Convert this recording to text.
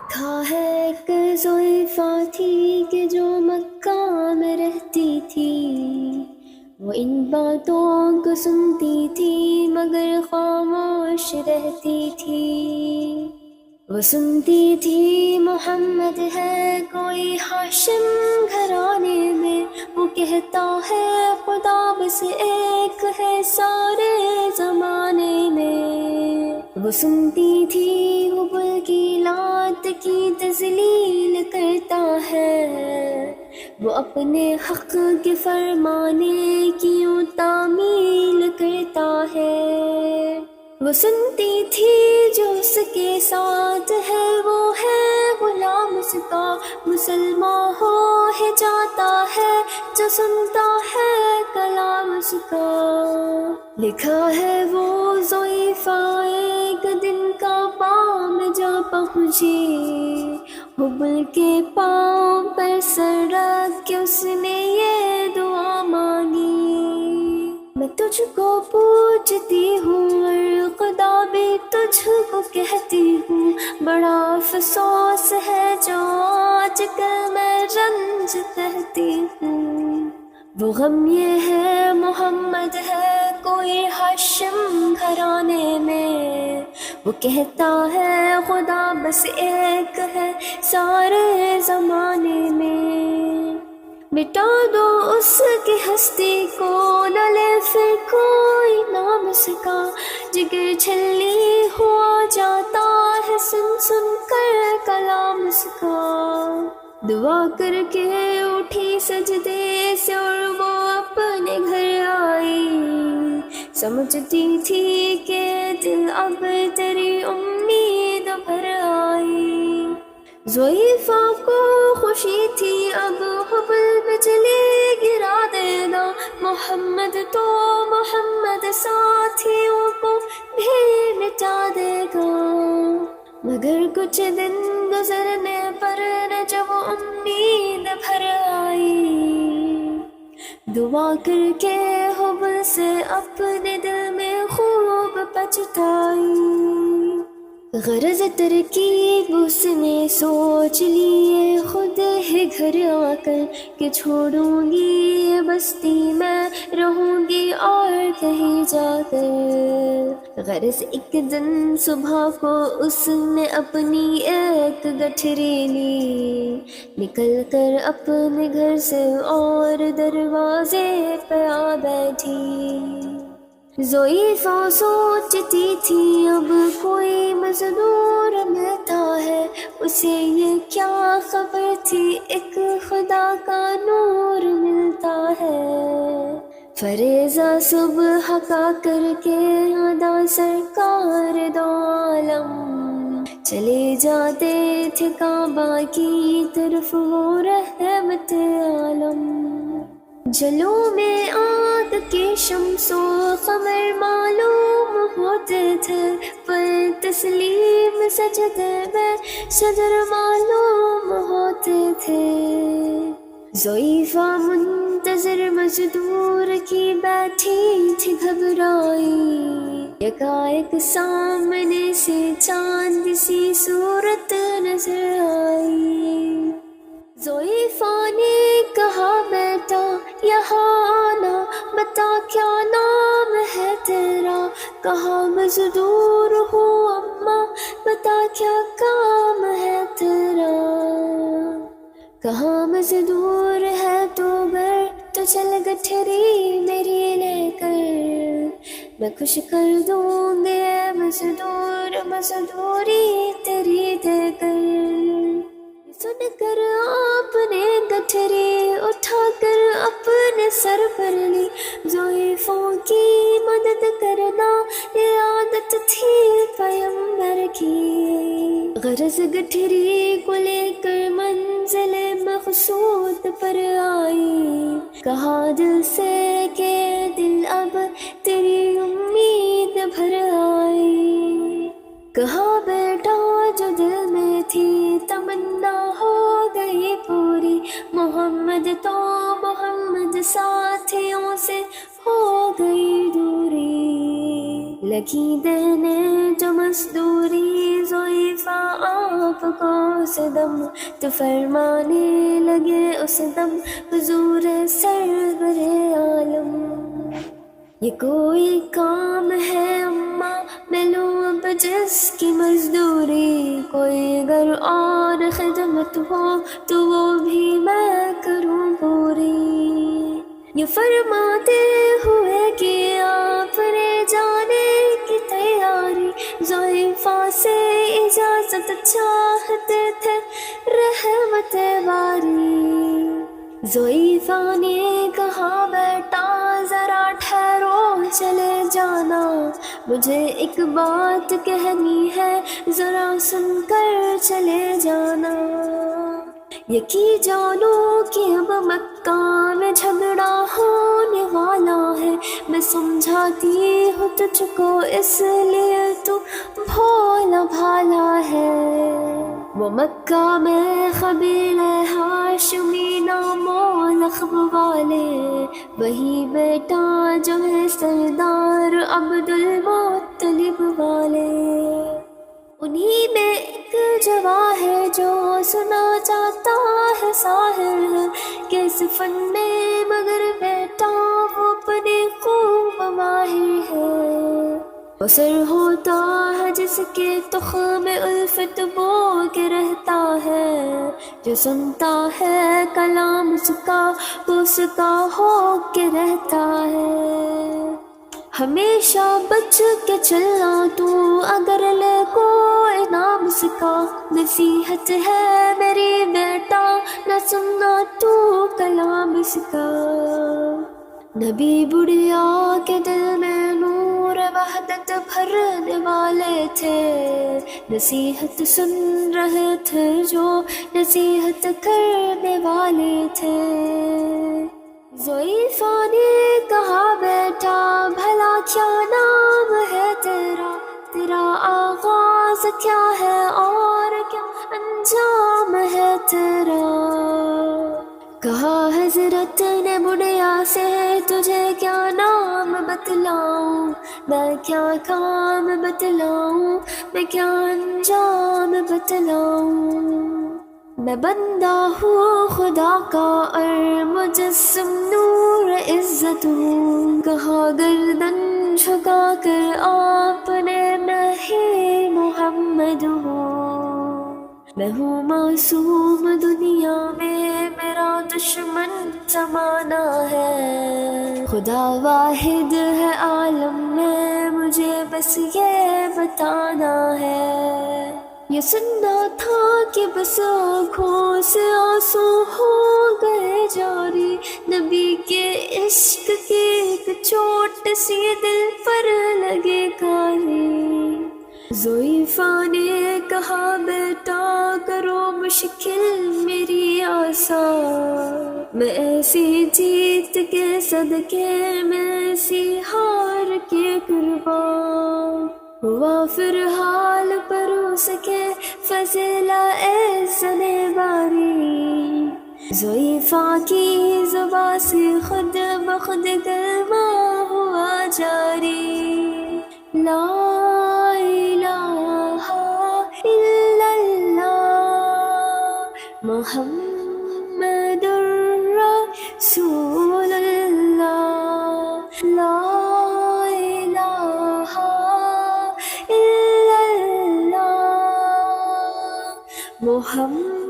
لکھا ہے ایک ضعیفہ تھی کہ جو مکہ میں رہتی تھی، وہ ان باتوں کو سنتی تھی مگر خاموش رہتی تھی۔ وہ سنتی تھی محمد ہے کوئی ہاشم گھرانے میں، وہ کہتا ہے خدا بس ایک ہے سارے زمانے میں۔ وہ سنتی تھی حبل کی لات کی تذلیل کرتا ہے، وہ اپنے حق کے فرمانے کی یوں تعمیل کرتا ہے۔ وہ سنتی تھی جو اس کے ساتھ ہے وہ ہے غلام اس کا، مسلمان ہو ہے جاتا ہے جو سنتا ہے کلام اس کا۔ لکھا ہے وہ ضعیفہ ایک دن کا پاؤں میں جا پہنچی، حبل کے پاؤں پر سر رکھ کے اس نے یہ دعا مانگی، میں تجھ کو پوچھتی ہوں اور خدا بھی تجھ کو کہتی ہوں، بڑا افسوس ہے جو آج کل میں رنج کہتی ہوں۔ وہ غم یہ ہے محمد ہے کوئی ہاشم گھرانے میں، وہ کہتا ہے خدا بس ایک ہے سارے زمانے میں۔ مٹا دو اس کی ہستی کو نہ لے پھر کوئی نام اس کا، جگر چھلی ہوا جاتا ہے سن سن کر کلام اس کا۔ دعا کر کے اٹھی سجدے سے اور وہ اپنے گھر آئی، سمجھتی تھی کہ دل اب تیری امید بھر آئی۔ ضعیفہ کو خوشی تھی اب حبل بجلی گرا دینا، محمد تو محمد ساتھیوں کو بھی مٹا دے گا۔ مگر کچھ دن گزرنے پر جب امید بھر آئی، دعا کر کے حبل سے اپنے دل میں خوب پچھتائی۔ غرض ترکیب اس نے سوچ لیے خود ہی گھر آ کر کہ چھوڑوں گی یہ بستی میں رہوں گی اور کہیں جا کر۔ غرض ایک دن صبح کو اس نے اپنی ایک گٹھری لی، نکل کر اپنے گھر سے اور دروازے پہ آ بیٹھی۔ ضعیفہ سوچتی تھی اب کوئی مزدور ملتا ہے، اسے یہ کیا خبر تھی ایک خدا کا نور ملتا ہے۔ فریضہ صبح کا کر کے ادا سرکار دو عالم، چلے جاتے تھے کعبہ کی طرف وہ رحمت عالم۔ جلوں میں آگ کے شمس و قمر معلوم ہوتے تھے، پر تسلیم سجدے میں صدر معلوم ہوتے تھے۔ ضعیفہ منتظر مزدور کی بیٹھی تھی گھبرائی، یکایک سامنے سے چاند سی صورت نظر آئی۔ ضعیفہ نے کہا بیٹا یہاں آنا، بتا کیا نام ہے تیرا؟ کہا مزدور ہوں اماں، بتا کیا کام ہے تیرا؟ کہا مزدور ہے تو گھر، تو چل گٹھری میری لے کر، میں خوش کر دوں گے مزدور مزدوری تیری دے کر۔ سن کر آپ نے گٹھری اٹھا کر اپنے سر پر لی، ضعیفوں کی مدد کرنا یہ عادت تھی پیغمبر کی۔ غرض گٹھری کو لے کر منزل مقصود پر آئی، کہا دل سے کہ دل اب تیری امید بھر آئی۔ کہا بیٹا جو دل میں تھی تمنا ہو گئی پوری، محمد تو محمد ساتھیوں سے ہو گئی دوری۔ لگی دینے جو مزدوری ضعیفہ آ پکو سے دم، تو فرمانے لگے اس دم حضور سرور عالم، یہ کوئی کام ہے اماں میں لوں اب جس کی مزدوری، کوئی اگر اور خدمت ہو تو وہ بھی میں کروں پوری، یہ فرماتے ہوئے کہ آپ نے جانے کی تیاری، ضعیفہ سے اجازت چاہتے تھے رحمت باری، ضعیفہ نے کہا بیٹا ذرا ٹھہرو چلے جانا، مجھے ایک بات کہنی ہے ذرا سن کر چلے جانا، یقین جانو کہ اب مکہ میں جھگڑا ہونے والا ہے، میں سمجھاتی ہوں تجھ کو اس لیے تو بھولا بھالا ہے، وہ مکہ میں قبیلہ ہاشمی نام و لقب والے، وہی بیٹا جو ہے سردار عبد المطلب والے، انہی میں ایک جواں ہے جو سنا جاتا ہے ساحر ہے، کس فن میں مگر بیٹا وہ اپنے خوب ماہر ہے، بسر ہوتا ہے جس کے تخم الفت بو کے رہتا ہے، جو سنتا ہے کلام اس کا وہ اس کا ہو کے رہتا ہے، ہمیشہ بچ کے چلنا تو اگر لے کوئی نام اس کا، نصیحت ہے میری بیٹا نہ سننا تو کلام اس کا، نبی بڑھیا کے دل میں نور وحدت بھرنے والے تھے، نصیحت سن رہے تھے جو نصیحت کرنے والے تھے، ضعیفہ نے کہا بیٹا بھلا کیا نام ہے تیرا، تیرا آغاز کیا ہے اور کیا انجام ہے تیرا، کہا حضرت نے بڑھیا سے تجھے کیا نام بتلاؤں، میں کیا کام بتلاؤں، میں کیا انجام بتلاؤں، میں بندہ ہوں خدا کا اور مجسم نور عزت ہوں، کہا گردن جھکا کر آپ نے میں ہی محمد ہوں، میں ہوں معصوم دنیا میں میرا دشمن زمانہ ہے، خدا واحد ہے عالم میں مجھے بس یہ بتانا ہے، یہ سننا تھا کہ بس آنکھوں سے آنسو ہو گئے جاری، نبی کے عشق کی ایک چوٹ سی دل پر لگے کاری، ضعیفہ نے کہا بیٹا کرو مشکل میری آسان، میں ایسی جیت کے صدقے میں ایسی ہار کے قربان، ہوا پھر حال پر اس کے فضل احسن باری، ضعیفہ کی زبان سے خود بخود کلمہ ہوا جاری، لا الہ الا اللہ محمد رسول اللہ، لا الہ الا اللہ محمد